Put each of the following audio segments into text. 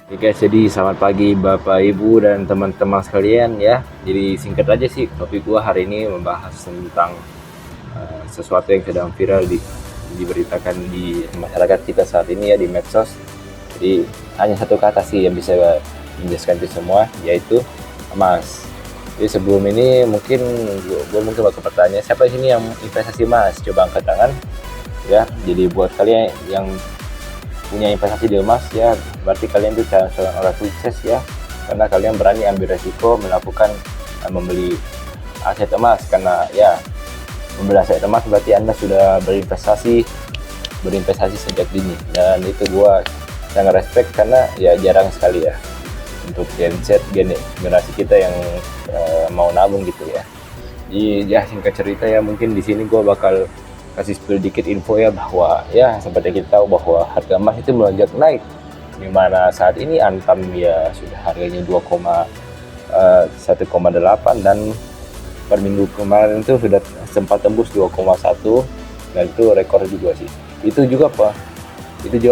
Oke guys, jadi selamat pagi Bapak Ibu dan teman-teman sekalian ya. Jadi singkat aja sih, topik gua hari ini membahas tentang sesuatu yang sedang viral diberitakan di masyarakat kita saat ini ya, di medsos. Jadi hanya satu kata sih yang bisa menjelaskan itu semua, yaitu emas. Jadi sebelum ini mungkin gua mungkin bakal bertanya, siapa di sini yang investasi emas? Coba angkat tangan ya. Jadi buat kalian yang punya investasi di emas ya, berarti kalian itu seorang orang sukses ya, karena kalian berani ambil resiko melakukan membeli aset emas. Karena ya, membeli aset emas berarti Anda sudah berinvestasi sejak dini, dan itu gua sangat respect karena ya jarang sekali ya untuk generasi kita yang mau nabung gitu ya. Jadi ya singkat cerita ya, mungkin di sini gua bakal kasih sedikit info ya, bahwa ya seperti kita tahu bahwa harga emas itu melonjak naik, dimana saat ini Antam ya sudah harganya 1,8, dan per minggu kemarin itu sudah sempat tembus 2,1, dan itu rekor juga sih. Itu juga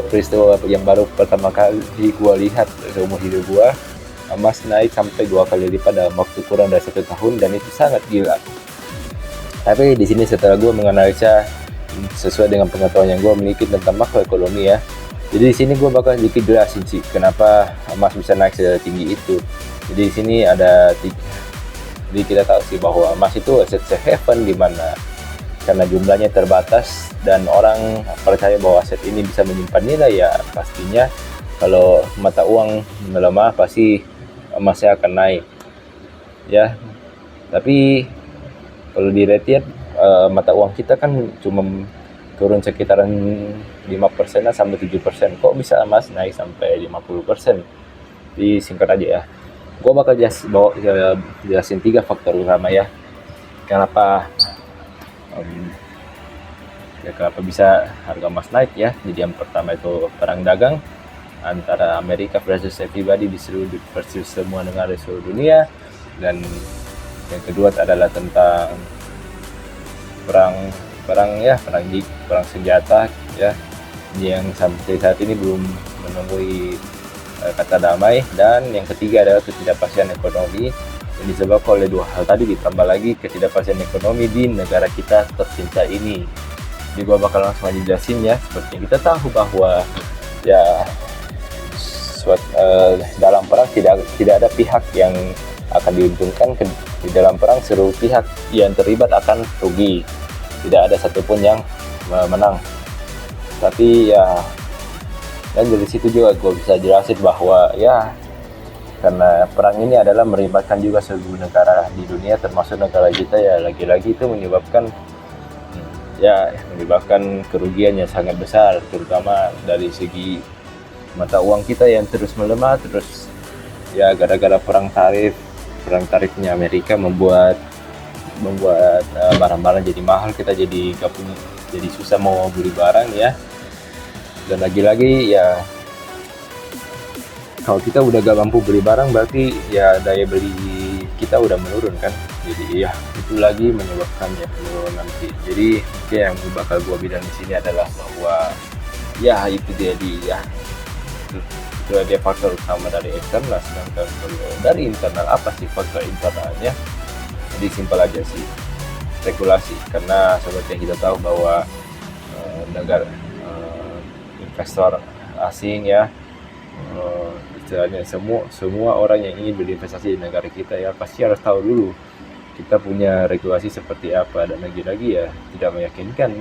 peristiwa yang baru pertama kali gua lihat seumur hidup gua, emas naik sampai 2 kali lipat dalam waktu kurang dari 1 tahun, dan itu sangat gila. Tapi di sini setelah gue menganalisa sesuai dengan pengetahuan yang gue miliki tentang makroekonomi ya, jadi di sini gue bakal sedikit jelasin sih kenapa emas bisa naik setinggi itu. Jadi di sini jadi kita tahu sih bahwa emas itu aset safe haven, dimana karena jumlahnya terbatas dan orang percaya bahwa aset ini bisa menyimpan nilai, ya pastinya kalau mata uang melemah pasti emasnya akan naik ya. Tapi kalau dilihat mata uang kita kan cuma turun sekitaran 5% sampai 7%. Kok bisa emas naik sampai 50%? Jadi singkat aja ya, gue bakal jelasin 3 faktor utama ya, kenapa bisa harga emas naik ya. Jadi yang pertama itu perang dagang antara Amerika versus everybody versus semua negara di seluruh dunia, dan yang kedua adalah tentang perang senjata ya, yang sampai saat ini belum menemui kata damai. Dan yang ketiga adalah ketidakpastian ekonomi yang disebabkan oleh 2 hal tadi, ditambah lagi ketidakpastian ekonomi di negara kita tercinta ini. Jadi gua bakal langsung aja jelasin ya. Seperti yang kita tahu bahwa ya dalam perang tidak ada pihak yang akan diuntungkan. Di dalam perang seluruh pihak yang terlibat akan rugi, tidak ada satupun yang menang. Tapi ya, dan dari situ juga gue bisa jelasin bahwa ya, karena perang ini adalah melibatkan juga seluruh negara di dunia termasuk negara kita ya, lagi-lagi itu menyebabkan kerugian yang sangat besar, terutama dari segi mata uang kita yang terus melemah terus ya, gara-gara perang tarifnya Amerika membuat barang-barang jadi mahal, kita jadi susah mau beli barang ya. Dan lagi-lagi ya, kalau kita udah gak mampu beli barang berarti ya daya beli kita udah menurun kan. Jadi ya itu lagi menyebabkan ya penurunan nanti. Jadi yang bakal gua bilang di sini adalah bahwa ya itu dia faktor utama dari eksternal. Sedangkan kalau dari internal, apa sih faktor internalnya? Jadi simpel aja sih, regulasi. Karena seperti yang kita tahu bahwa investor asing ya, istilahnya semua orang yang ingin berinvestasi di negara kita ya pasti harus tahu dulu kita punya regulasi seperti apa, dan lagi-lagi ya tidak meyakinkan.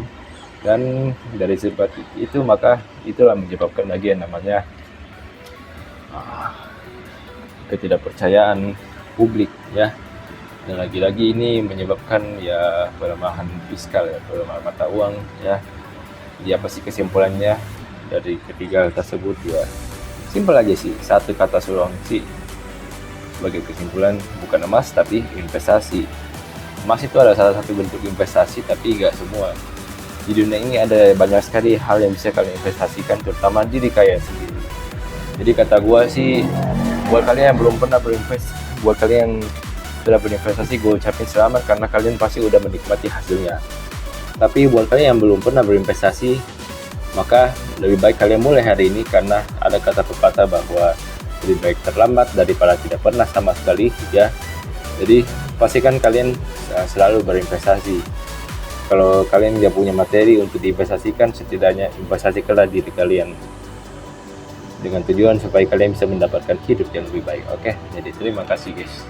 Dan dari sebab itu maka itulah menyebabkan lagi yang namanya ketidakpercayaan publik ya. Dan lagi-lagi ini menyebabkan ya pelemahan fiskal ya, pelemahan mata uang ya. Jadi apa sih kesimpulannya dari ketiga hal tersebut ya? Simpel aja sih, satu kata doang sih sebagai kesimpulan, bukan emas tapi investasi. Emas itu adalah salah satu bentuk investasi, tapi nggak semua. Di dunia ini ada banyak sekali hal yang bisa kalian investasikan, terutama diri kalian sendiri. Jadi kata gua sih, buat kalian yang belum pernah buat kalian yang sudah berinvestasi, gue ucapin selamat karena kalian pasti udah menikmati hasilnya. Tapi buat kalian yang belum pernah berinvestasi, maka lebih baik kalian mulai hari ini, karena ada kata pepatah bahwa Lebih baik terlambat daripada tidak pernah sama sekali ya. Jadi pastikan kalian selalu berinvestasi. Kalau kalian nggak punya materi untuk diinvestasikan, setidaknya investasikanlah diri kalian dengan tujuan supaya kalian bisa mendapatkan hidup yang lebih baik. Oke, jadi terima kasih guys.